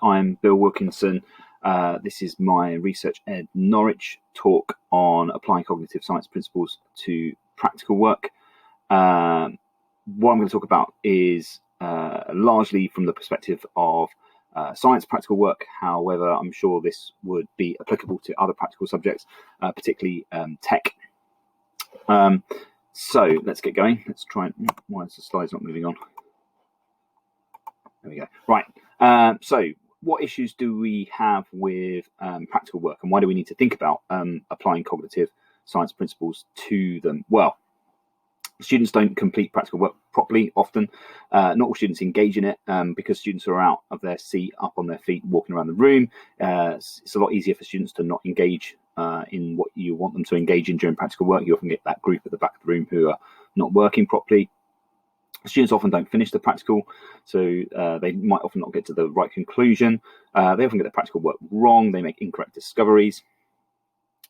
I'm Bill Wilkinson. This is my Research Ed Norwich talk on applying cognitive science principles to practical work. What I'm going to talk about is largely from the perspective of science practical work. However, I'm sure this would be applicable to other practical subjects, particularly tech. So let's get going. Let's try and... Why is the slides not moving on? There we go. Right. So what issues do we have with practical work, and why do we need to think about applying cognitive science principles to them? Well, students don't complete practical work properly often. Not all students engage in it because students are out of their seat, up on their feet, walking around the room. It's a lot easier for students to not engage in what you want them to engage in during practical work. You often get that group at the back of the room who are not working properly. Students often don't finish the practical, so they might often not get to the right conclusion. They often get the practical work wrong. They make incorrect discoveries.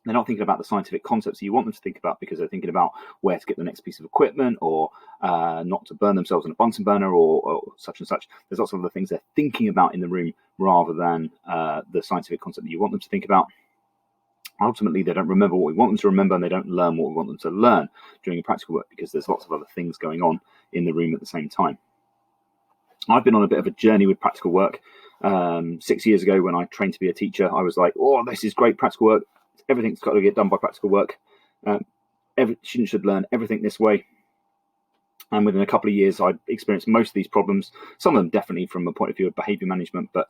They're not thinking about the scientific concepts that you want them to think about because they're thinking about where to get the next piece of equipment, or not to burn themselves in a Bunsen burner, or such and such. There's lots of other things they're thinking about in the room rather than the scientific concept that you want them to think about. Ultimately, they don't remember what we want them to remember, and they don't learn what we want them to learn during practical work because there's lots of other things going on in the room at the same time. I've been on a bit of a journey with practical work. 6 years ago, when I trained to be a teacher, I was like, oh, this is great practical work. Everything's got to get done by practical work. Every student should learn everything this way. And within a couple of years, I experienced most of these problems. Some of them definitely from a point of view of behavior management, but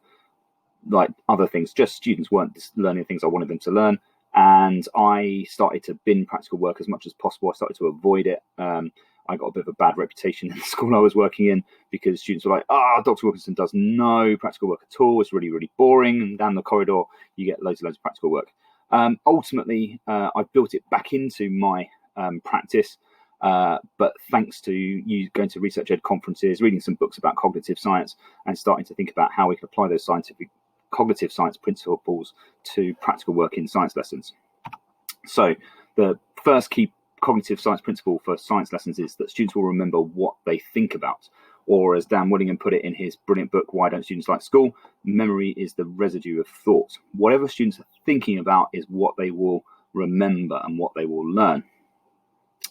like other things, just students weren't learning things I wanted them to learn. And I started to bin practical work as much as possible. I started to avoid it. I got a bit of a bad reputation in the school I was working in because students were like, Dr. Wilkinson does no practical work at all. It's really, really boring. And down the corridor, you get loads and loads of practical work. Ultimately, I built it back into my practice. But thanks to you going to Research Ed conferences, reading some books about cognitive science, and starting to think about how we can apply those cognitive science principles to practical work in science lessons. So the first key cognitive science principle for science lessons is that students will remember what they think about. Or as Dan Willingham put it in his brilliant book, Why Don't Students Like School? Memory is the residue of thought. Whatever students are thinking about is what they will remember and what they will learn.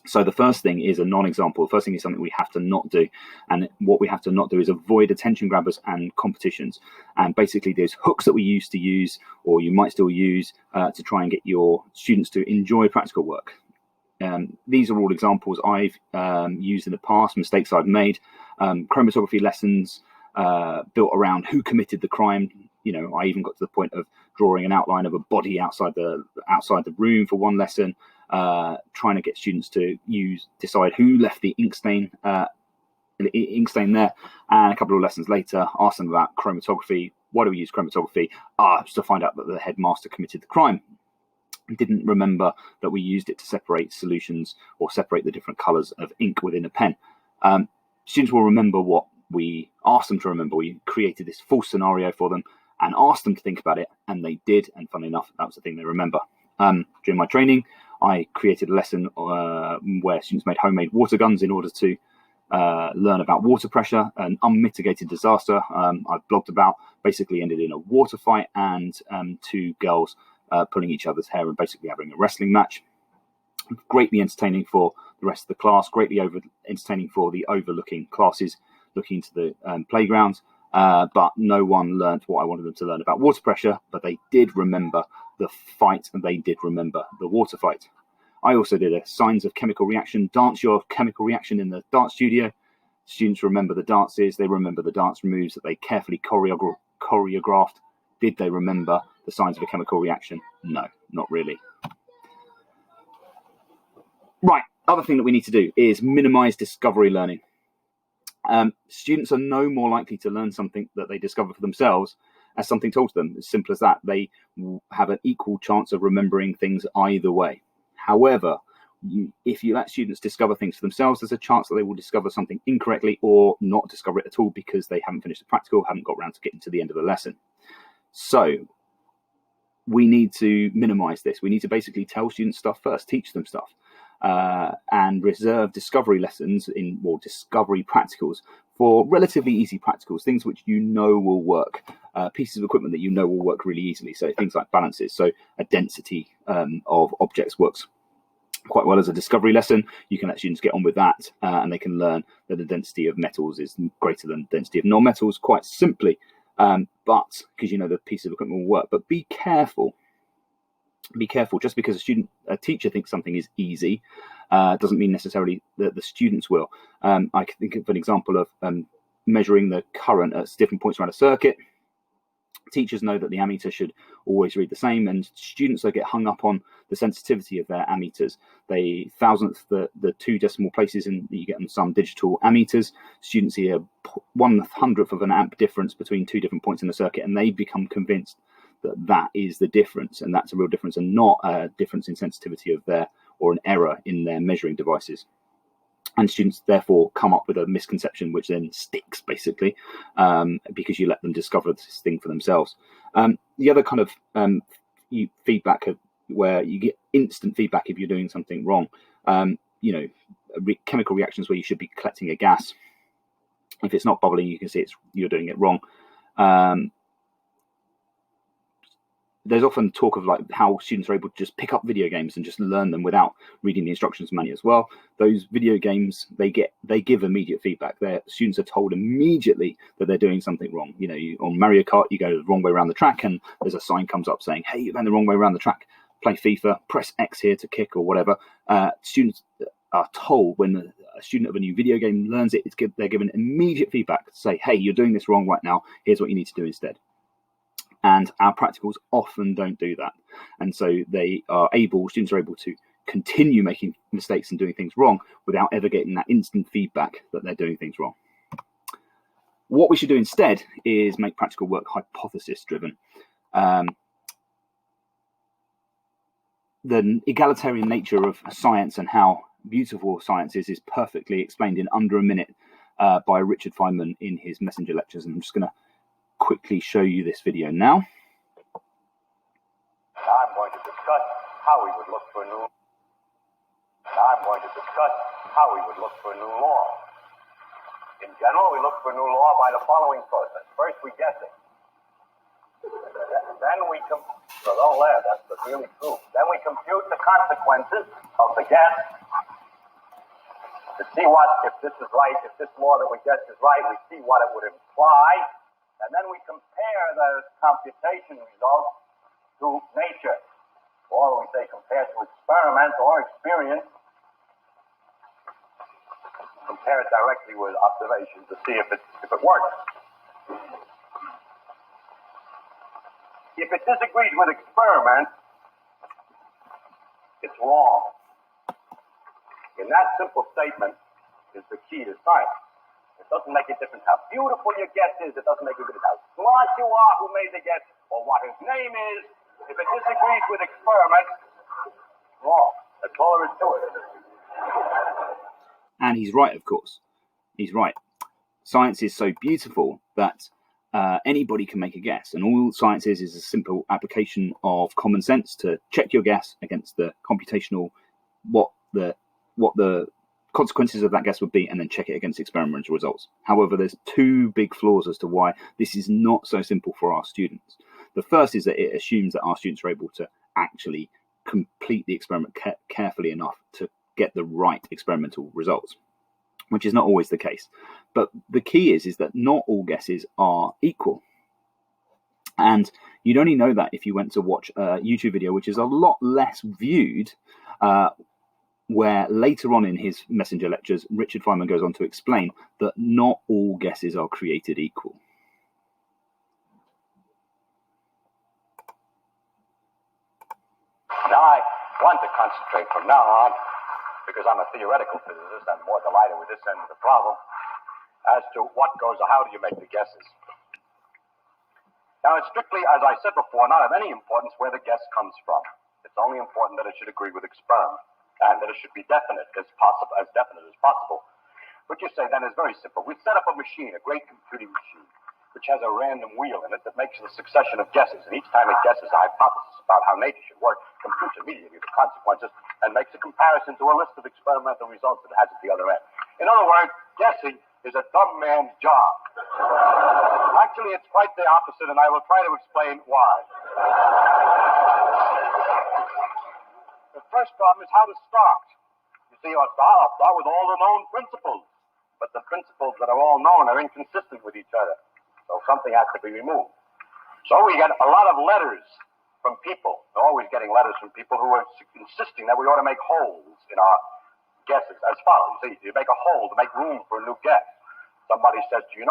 So the first thing is a non-example. The first thing is something we have to not do. And what we have to not do is avoid attention grabbers and competitions. And basically there's hooks that we used to use, or you might still use, to try and get your students to enjoy practical work. These are all examples I've used in the past, mistakes I've made. Chromatography lessons built around who committed the crime. You know, I even got to the point of drawing an outline of a body outside the room for one lesson, trying to get students to decide who left the ink stain there. And a couple of lessons later, ask them about chromatography. Why do we use chromatography? Just to find out that the headmaster committed the crime. Didn't remember that we used it to separate solutions or separate the different colors of ink within a pen. Students will remember what we asked them to remember. We created this false scenario for them and asked them to think about it, and they did. And funnily enough, that was the thing they remember. During my training, I created a lesson where students made homemade water guns in order to learn about water pressure, an unmitigated disaster I've blogged about. Basically ended in a water fight and two girls pulling each other's hair and basically having a wrestling match. Greatly entertaining for the rest of the class, greatly entertaining for the overlooking classes looking into the playgrounds, but no one learned what I wanted them to learn about water pressure, but they did remember the fight and they did remember the water fight. I also did a signs of chemical reaction, dance your chemical reaction in the dance studio. Students remember the dances, they remember the dance moves that they carefully choreographed. Did they remember the signs of a chemical reaction? No, not really. Right, other thing that we need to do is minimize discovery learning. Students are no more likely to learn something that they discover for themselves as something told to them. As simple as that. They have an equal chance of remembering things either way. However, if you let students discover things for themselves, there's a chance that they will discover something incorrectly or not discover it at all because they haven't finished the practical, haven't got around to getting to the end of the lesson. So we need to minimize this. We need to basically tell students stuff first, teach them stuff, and reserve discovery lessons discovery practicals for relatively easy practicals, things which you know will work, pieces of equipment that you know will work really easily. So things like balances. So a density of objects works quite well as a discovery lesson. You can let students get on with that, and they can learn that the density of metals is greater than the density of non-metals quite simply. But because you know the piece of equipment will work. But be careful. Be careful. Just because a teacher thinks something is easy, doesn't mean necessarily that the students will. I can think of an example of measuring the current at different points around a circuit. Teachers know that the ammeter should always read the same, and students that get hung up on the sensitivity of their ammeters. They thousandth the 2 decimal places, and you get on some digital ammeters. Students see a 1/100th of an amp difference between 2 different points in the circuit, and they become convinced that is the difference, and that's a real difference, and not a difference in sensitivity of or an error in their measuring devices. And students therefore come up with a misconception which then sticks, basically, because you let them discover this thing for themselves. The other kind of feedback where you get instant feedback if you're doing something wrong, chemical reactions where you should be collecting a gas. If it's not bubbling, you can see you're doing it wrong. There's often talk of like how students are able to just pick up video games and just learn them without reading the instructions manual as well. Those video games, they give immediate feedback. Their students are told immediately that they're doing something wrong. On Mario Kart, you go the wrong way around the track, and there's a sign comes up saying, "Hey, you're going the wrong way around the track. Play FIFA, press X here to kick," or whatever. Students are told when a student of a new video game learns it, they're given immediate feedback to say, "Hey, you're doing this wrong right now. Here's what you need to do instead." And our practicals often don't do that. And so students are able to continue making mistakes and doing things wrong without ever getting that instant feedback that they're doing things wrong. What we should do instead is make practical work hypothesis driven. The egalitarian nature of science and how beautiful science is perfectly explained in under a minute by Richard Feynman in his Messenger lectures. And I'm just going to quickly show you this video now. I'm going to discuss how we would look for a new law. In general, we look for a new law by the following process. First, we guess it. Then we don't laugh, that's really true. Then we compute the consequences of the guess to see if this is right, if this law that we guessed is right, we see what it would imply. And then we compare those computation results to nature, or we say compare to experiment or experience. Compare it directly with observation to see if it works. If it disagrees with experiment, it's wrong. In that simple statement is the key to science. It doesn't make a difference how beautiful your guess is. It doesn't make a difference how smart you are, who made the guess, or what his name is. If it disagrees with experiment, it's wrong. That's all there is to it. And he's right, of course. He's right. Science is so beautiful that anybody can make a guess. And all science is a simple application of common sense to check your guess against the computational, what the consequences of that guess would be, and then check it against experimental results. However, there's 2 big flaws as to why this is not so simple for our students. The first is that it assumes that our students are able to actually complete the experiment carefully enough to get the right experimental results, which is not always the case. But the key is that not all guesses are equal. And you'd only know that if you went to watch a YouTube video, which is a lot less viewed, where later on in his Messenger lectures, Richard Feynman goes on to explain that not all guesses are created equal. Now I want to concentrate from now on, because I'm a theoretical physicist, I'm more delighted with this end of the problem, as to what goes or how do you make the guesses. Now, it's strictly, as I said before, not of any importance where the guess comes from. It's only important that it should agree with experiment, and that it should be definite as definite as possible. What you say then is very simple. We set up a machine, a great computing machine, which has a random wheel in it that makes a succession of guesses. And each time it guesses a hypothesis about how nature should work, computes immediately the consequences and makes a comparison to a list of experimental results that it has at the other end. In other words, guessing is a dumb man's job. Actually, it's quite the opposite, and I will try to explain why. The first problem is how to start. You see, I'll start with all the known principles, but the principles that are all known are inconsistent with each other, so something has to be removed. So we get a lot of letters from people. We're always getting letters from people who are insisting that we ought to make holes in our guesses as follows. See, you make a hole to make room for a new guess. Somebody says to you,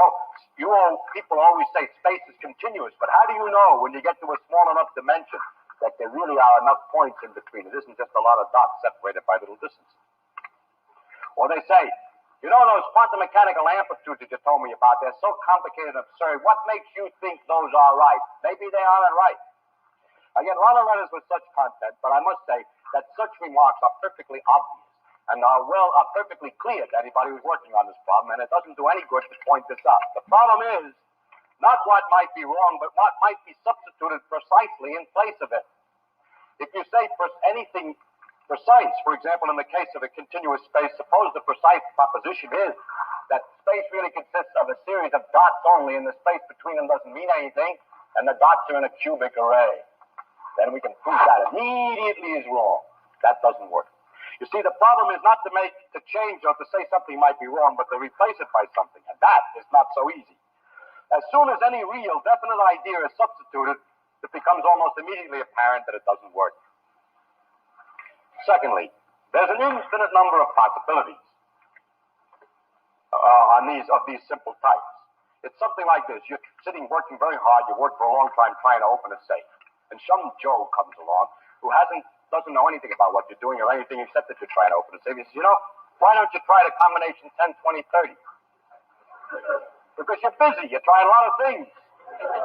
people always say space is continuous, but how do you know when you get to a small enough dimension that there really are enough points in between? It isn't just a lot of dots separated by little distances. Or they say, those quantum mechanical amplitudes that you told me about, they're so complicated and absurd. What makes you think those are right? Maybe they aren't right. I get a lot of letters with such content, but I must say that such remarks are perfectly obvious and are perfectly clear to anybody who's working on this problem, and it doesn't do any good to point this out. The problem is not what might be wrong, but what might be substituted precisely in place of it. If you say anything precise, for example, in the case of a continuous space, suppose the precise proposition is that space really consists of a series of dots only, and the space between them doesn't mean anything, and the dots are in a cubic array. Then we can prove that immediately is wrong. That doesn't work. You see, the problem is not to change or to say something might be wrong, but to replace it by something, and that is not so easy. As soon as any real, definite idea is substituted, it becomes almost immediately apparent that it doesn't work. Secondly, there's an infinite number of possibilities of these simple types. It's something like this. You're sitting working very hard. You work for a long time trying to open a safe. And some Joe comes along who doesn't know anything about what you're doing or anything except that you're trying to open a safe. He says, why don't you try the combination 10, 20, 30? Because you're busy. You're trying a lot of things.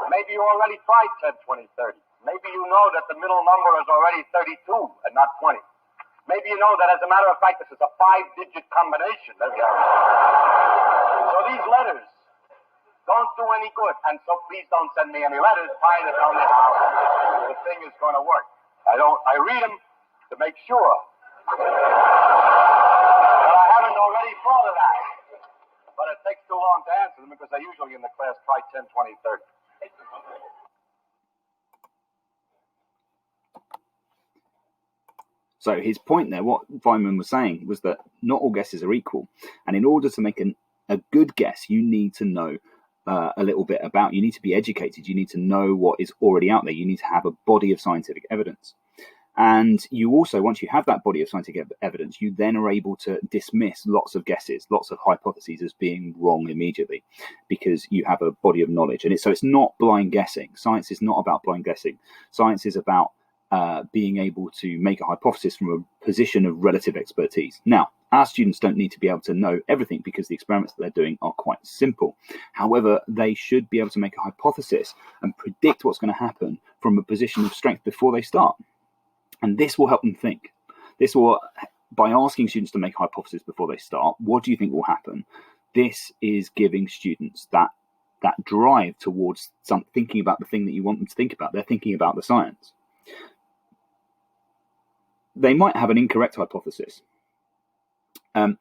Maybe you already tried 10, 20, 30. Maybe you know that the middle number is already 32 and not 20. Maybe you know that, as a matter of fact, this is a 5-digit combination. So these letters don't do any good, and so please don't send me any letters trying to tell me how the thing is going to work. I read them to make sure that I haven't already thought of that. But it takes too long to answer them because I usually in the class try 10, 20, 30. So his point there, what Feynman was saying, was that not all guesses are equal. And in order to make a good guess, you need to know a little bit you need to be educated. You need to know what is already out there. You need to have a body of scientific evidence. And you also, once you have that body of scientific evidence, you then are able to dismiss lots of guesses, lots of hypotheses as being wrong immediately because you have a body of knowledge. And so it's not blind guessing. Science is not about blind guessing. Science is about being able to make a hypothesis from a position of relative expertise. Now, our students don't need to be able to know everything because the experiments that they're doing are quite simple. However, they should be able to make a hypothesis and predict what's going to happen from a position of strength before they start. And this will help them think. This will, by asking students to make a hypothesis before they start, what do you think will happen? This is giving students that drive towards thinking about the thing that you want them to think about. They're thinking about the science. They might have an incorrect hypothesis. And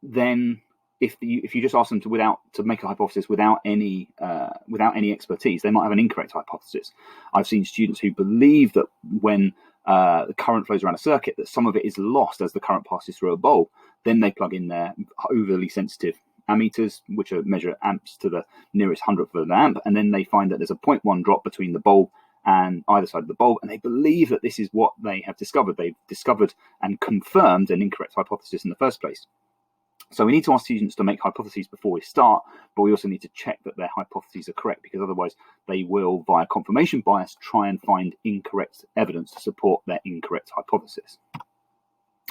then if you just ask them to make a hypothesis without any expertise, they might have an incorrect hypothesis. I've seen students who believe that when the current flows around a circuit, that some of it is lost as the current passes through a bulb. Then they plug in their overly sensitive ammeters, which measure amps to the nearest hundredth of an amp, and then they find that there's a 0.1 drop between the bulb and either side of the bulb, and they believe that this is what they have discovered. They've discovered and confirmed an incorrect hypothesis in the first place. So we need to ask students to make hypotheses before we start, but we also need to check that their hypotheses are correct, because otherwise they will, via confirmation bias, try and find incorrect evidence to support their incorrect hypothesis.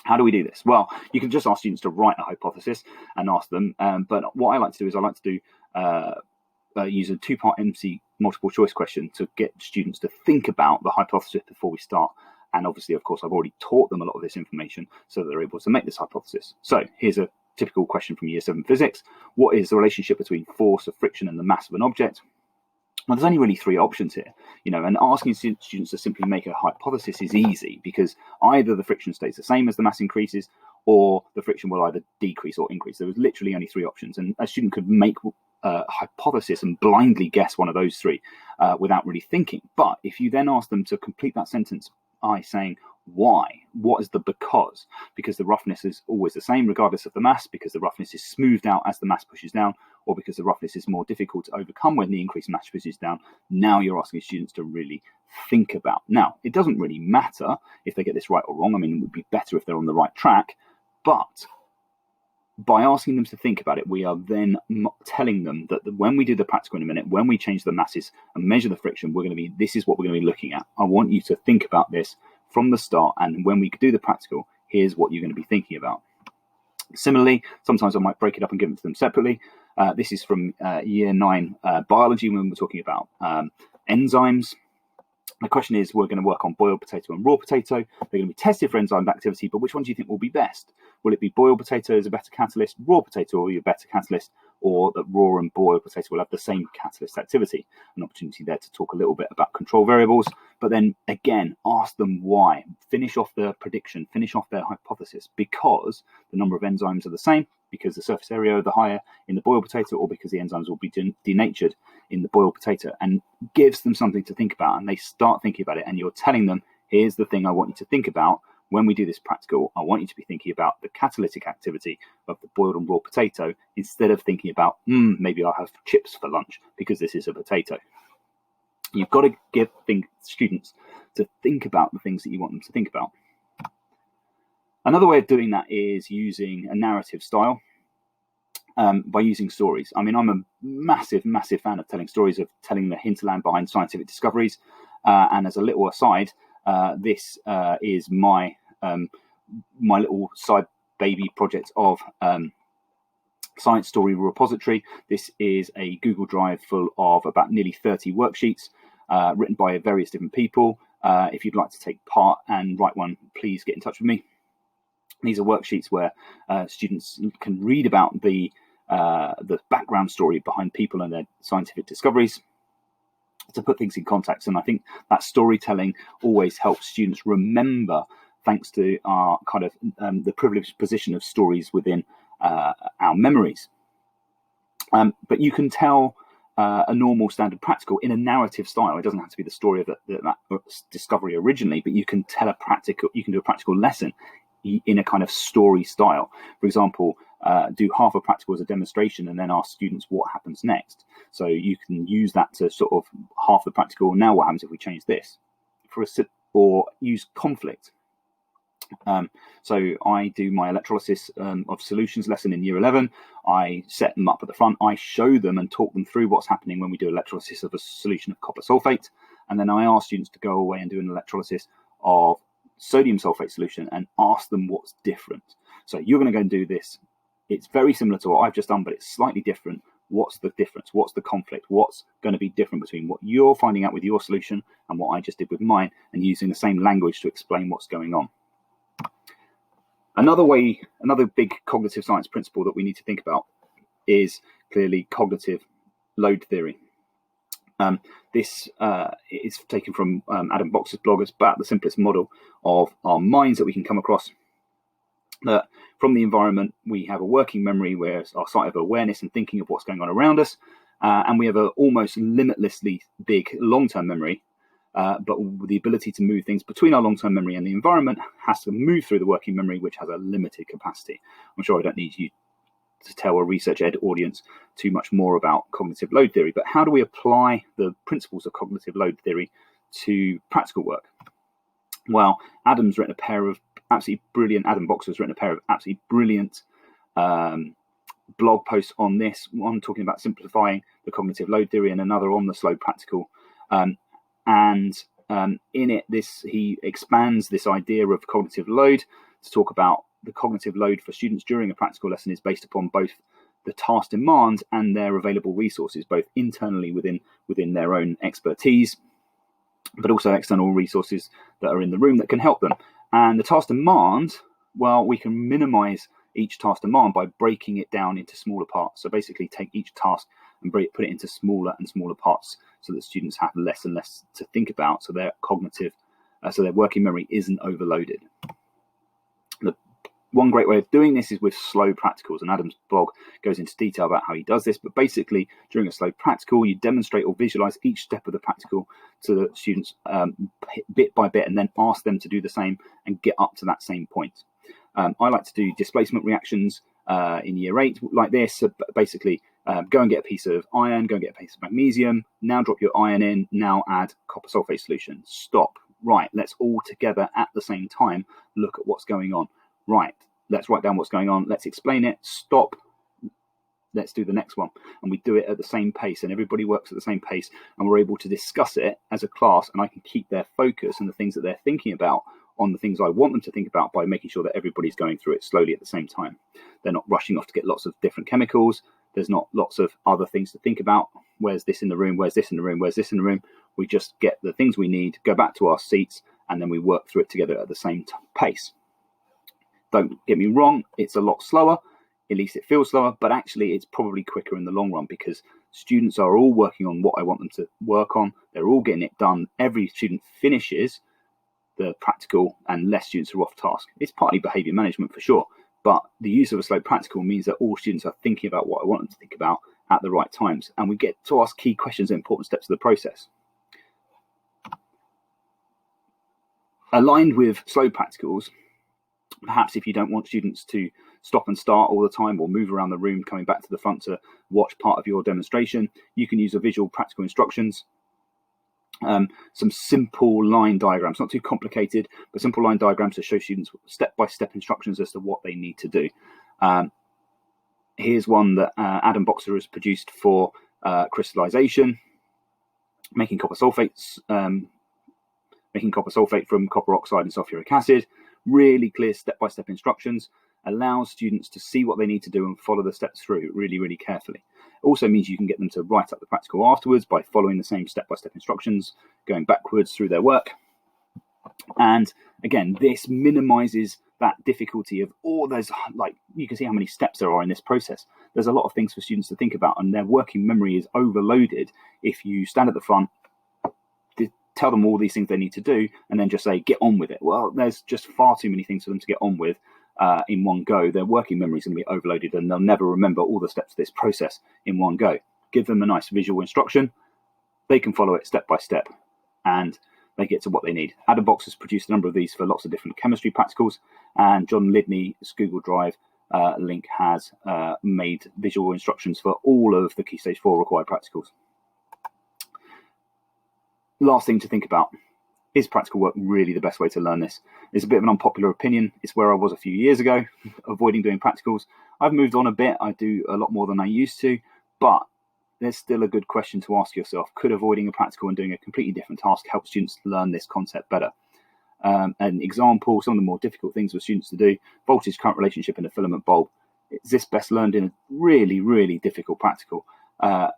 How do we do this? Well, you can just ask students to write a hypothesis and ask them, but what I like to do is I like to do use a two-part MC multiple choice question to get students to think about the hypothesis before we start. And obviously, of course, I've already taught them a lot of this information so that they're able to make this hypothesis. So here's a typical question from Year 7 physics. What is the relationship between force of friction and the mass of an object? Well, there's only really three options here, and asking students to simply make a hypothesis is easy because either the friction stays the same as the mass increases, or the friction will either decrease or increase. There was literally only 3 options, and a student could make a hypothesis and blindly guess one of those 3 without really thinking. But if you then ask them to complete that sentence by saying why, what is the because the roughness is always the same regardless of the mass, because the roughness is smoothed out as the mass pushes down, or because the roughness is more difficult to overcome when the increased mass pushes down. Now you're asking students to really think about. Now, it doesn't really matter if they get this right or wrong. I mean, it would be better if they're on the right track, but by asking them to think about it, we are then telling them that when we do the practical in a minute, when we change the masses and measure the friction, this is what we're going to be looking at. I want you to think about this from the start, and when we do the practical, here's what you're going to be thinking about. Similarly, sometimes I might break it up and give them to them separately. This is from year 9 biology, when we're talking about enzymes. The question is, we're going to work on boiled potato and raw potato. They're going to be tested for enzyme activity, but which one do you think will be best? Will it be boiled potato as a better catalyst, raw potato will be a better catalyst, or that raw and boiled potato will have the same catalyst activity? An opportunity there to talk a little bit about control variables, but then again, ask them why. Finish off their prediction, finish off their hypothesis, because the number of enzymes are the same, because the surface area are the higher in the boiled potato, or because the enzymes will be denatured in the boiled potato, and gives them something to think about, and they start thinking about it, and you're telling them, here's the thing I want you to think about. When we do this practical, I want you to be thinking about the catalytic activity of the boiled and raw potato, instead of thinking about, maybe I'll have chips for lunch because this is a potato. You've got to give students to think about the things that you want them to think about. Another way of doing that is using a narrative style. By using stories. I mean, I'm a massive fan of telling stories, of telling the hinterland behind scientific discoveries. And as a little aside, this is my little side baby project of Science Story Repository. This is a Google Drive full of about nearly 30 worksheets written by various different people. If you'd like to take part and write one, please get in touch with me. These are worksheets where students can read about the background story behind people and their scientific discoveries, to put things in context. And I think that storytelling always helps students remember, thanks to our kind of the privileged position of stories within our memories. But you can tell a normal standard practical in a narrative style. It doesn't have to be the story of that discovery originally, but you can tell you can do a practical lesson in a kind of story style. For example, do half a practical as a demonstration and then ask students what happens next. So you can use that to sort of half the practical. Now what happens if we change this? Or use conflict. So I do my electrolysis of solutions lesson in year 11. I set them up at the front. I show them and talk them through what's happening when we do electrolysis of a solution of copper sulfate. And then I ask students to go away and do an electrolysis of sodium sulfate solution and ask them what's different. So you're going to go and do this. It's very similar to what I've just done, but it's slightly different. What's the difference? What's the conflict? What's going to be different between what you're finding out with your solution and what I just did with mine, and using the same language to explain what's going on? Another big cognitive science principle that we need to think about is clearly cognitive load theory. This is taken from Adam Boxer's blog. It's about the simplest model of our minds that we can come across. That from the environment, we have a working memory, where it's our site of awareness and thinking of what's going on around us. And we have an almost limitlessly big long-term memory. But the ability to move things between our long-term memory and the environment has to move through the working memory, which has a limited capacity. I'm sure I don't need you to tell a research ed audience too much more about cognitive load theory, but how do we apply the principles of cognitive load theory to practical work? Well, Adam Boxer's written a pair of absolutely brilliant blog posts on this, one talking about simplifying the cognitive load theory and another on the slow practical. In it, he expands this idea of cognitive load to talk about the cognitive load for students during a practical lesson is based upon both the task demand and their available resources, both internally within their own expertise, but also external resources that are in the room that can help them. And the task demand, well, we can minimize each task demand by breaking it down into smaller parts. So basically take each task and put it into smaller and smaller parts, so that students have less and less to think about, so their working memory isn't overloaded. The One great way of doing this is with slow practicals, and Adam's blog goes into detail about how he does this. But basically, during a slow practical, you demonstrate or visualize each step of the practical to the students bit by bit, and then ask them to do the same and get up to that same point. I like to do displacement reactions in year 8 like this. So basically, go and get a piece of iron, go and get a piece of magnesium. Now drop your iron in, now add copper sulfate solution. Stop. Right, let's all together at the same time look at what's going on. Right, let's write down what's going on. Let's explain it. Stop. Let's do the next one. And we do it at the same pace, and everybody works at the same pace, and we're able to discuss it as a class, and I can keep their focus and the things that they're thinking about on the things I want them to think about by making sure that everybody's going through it slowly at the same time. They're not rushing off to get lots of different chemicals. There's not lots of other things to think about. Where's this in the room? Where's this in the room? Where's this in the room? We just get the things we need, go back to our seats, and then we work through it together at the same pace. Don't get me wrong, it's a lot slower. At least it feels slower, but actually it's probably quicker in the long run because students are all working on what I want them to work on. They're all getting it done. Every student finishes the practical and less students are off task. It's partly behavior management for sure, but the use of a slow practical means that all students are thinking about what I want them to think about at the right times, and we get to ask key questions at important steps of the process. Aligned with slow practicals, perhaps if you don't want students to stop and start all the time or move around the room coming back to the front to watch part of your demonstration, you can use a visual practical instructions. Some simple line diagrams, not too complicated, but simple line diagrams to show students step-by-step instructions as to what they need to do. Here's one that Adam Boxer has produced for crystallization, making copper sulfates, making copper sulfate from copper oxide and sulfuric acid. Really clear step-by-step instructions, allows students to see what they need to do and follow the steps through really, really carefully. It also means you can get them to write up the practical afterwards by following the same step-by-step instructions, going backwards through their work. And again, this minimizes that difficulty of, there's like, you can see how many steps there are in this process. There's a lot of things for students to think about, and their working memory is overloaded if you stand at the front, tell them all these things they need to do, and then just say, get on with it. Well, there's just far too many things for them to get on with in one go. Their working memory is going to be overloaded, and they'll never remember all the steps of this process in one go. Give them a nice visual instruction. They can follow it step by step, and they get to what they need. Adam Box has produced a number of these for lots of different chemistry practicals, and John Lidney's Google Drive link has made visual instructions for all of the Key Stage 4 required practicals. Last thing to think about, is practical work really the best way to learn this? It's a bit of an unpopular opinion. It's where I was a few years ago, avoiding doing practicals. I've moved on a bit. I do a lot more than I used to, but there's still a good question to ask yourself. Could avoiding a practical and doing a completely different task help students learn this concept better? An example, some of the more difficult things for students to do, voltage current relationship in a filament bulb. Is this best learned in a really, really difficult practical?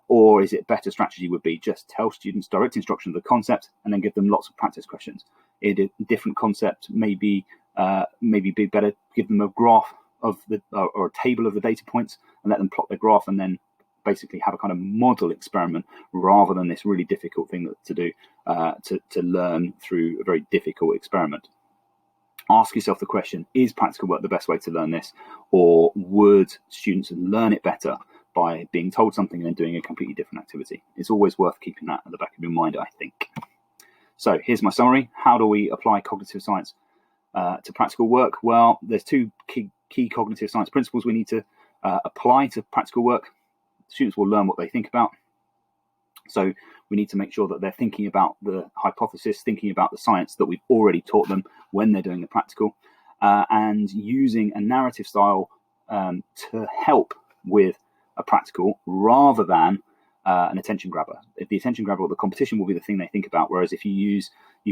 Or is it better strategy would be just tell students direct instruction of the concept and then give them lots of practice questions? A different concept maybe be better, give them a graph of or a table of the data points and let them plot their graph and then basically have a kind of model experiment rather than this really difficult thing to do to learn through a very difficult experiment. Ask yourself the question, is practical work the best way to learn this, or would students learn it better by being told something and then doing a completely different activity? It's always worth keeping that at the back of your mind, I think. So here's my summary. How do we apply cognitive science to practical work? Well, there's two key cognitive science principles we need to apply to practical work. Students will learn what they think about. So we need to make sure that they're thinking about the hypothesis, thinking about the science that we've already taught them when they're doing the practical, and using a narrative style to help with a practical rather than an attention grabber. If the attention grabber or the competition will be the thing they think about, whereas if you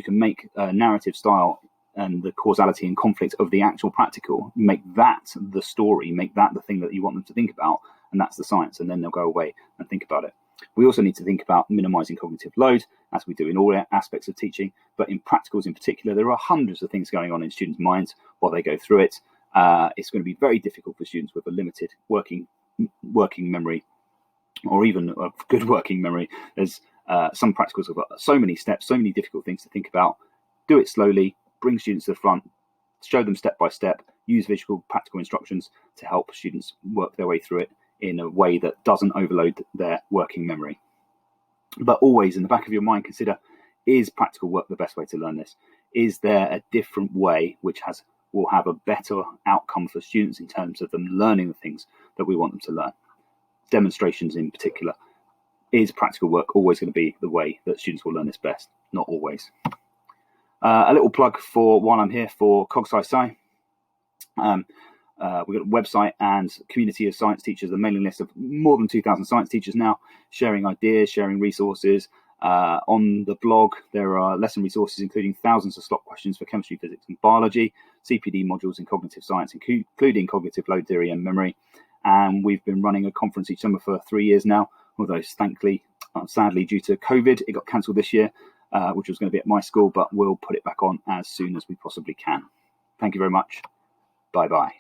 can make a narrative style and the causality and conflict of the actual practical, make that the story, make that the thing that you want them to think about, and that's the science, and then they'll go away and think about it. We also need to think about minimizing cognitive load, as we do in all aspects of teaching, but in practicals in particular, there are hundreds of things going on in students' minds while they go through it. It's going to be very difficult for students with a limited working memory, or even a good working memory. There's some practicals have got so many steps, so many difficult things to think about. Do it slowly, bring students to the front, show them step by step. use visual practical instructions to help students work their way through it in a way that doesn't overload their working memory. But always in the back of your mind, consider, is practical work the best way to learn this? Is there a different way which will have a better outcome for students in terms of them learning the things that we want them to learn? Demonstrations in particular. Is practical work always going to be the way that students will learn this best? Not always. A little plug for while I'm here for CogSci-Sci. We've got a website and community of science teachers, a mailing list of more than 2,000 science teachers now, sharing ideas, sharing resources. On the blog, there are lesson resources, including thousands of slot questions for chemistry, physics, and biology, CPD modules in cognitive science, including cognitive load theory and memory. And we've been running a conference each summer for 3 years now, although sadly, due to COVID, it got cancelled this year, which was going to be at my school, but we'll put it back on as soon as we possibly can. Thank you very much. Bye-bye.